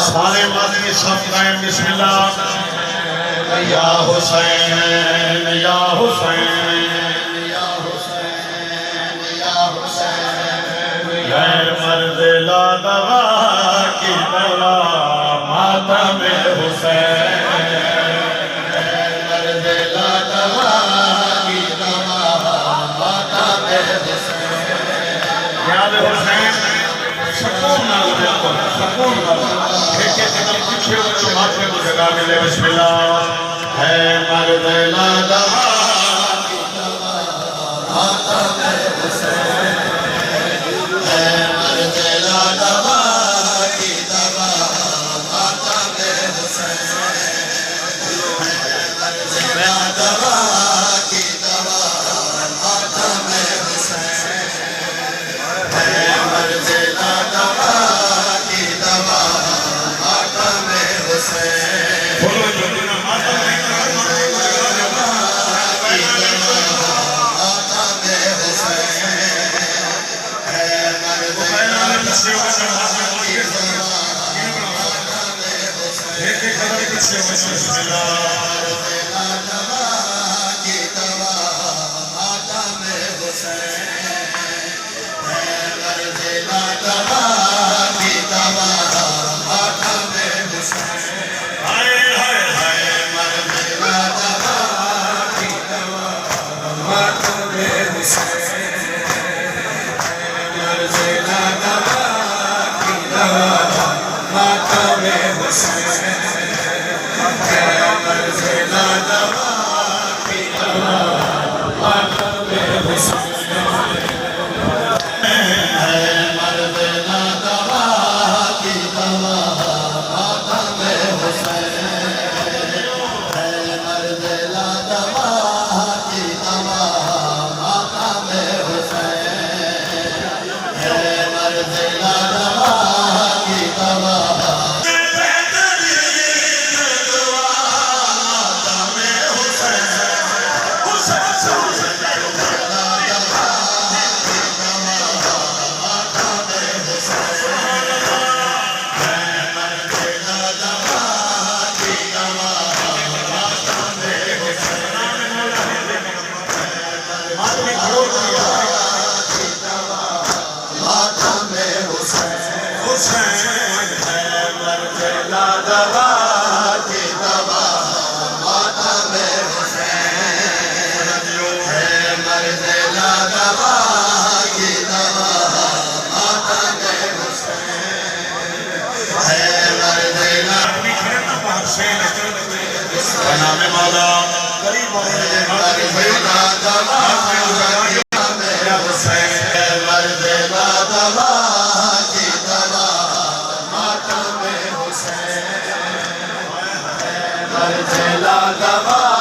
सारे मादनी सब कायम बिस्मिल्लाह या हुसैन या हुसैन या हुसैन या हुसैन गैर मर्द ला दवा की दवा मातम हुसैन गैर मर्द ला दवा की दवा मातम हुसैन याद हुसैन सकून नाल देखो सकून नाल एक एक कदम पीछे हो तो माथे को जगह मिले बिस्मिल्लाह है मर्द ला दवा की दवा मातम हुसैन है मर्द ला दवा की दवा मातम हुसैन है मर्द ला दवा की दवा मातम हुसैन है मर्द ला दवा की दवा मातम हुसैन बोलो जो ना मातम नामे मौला करीब मर्द ला दवा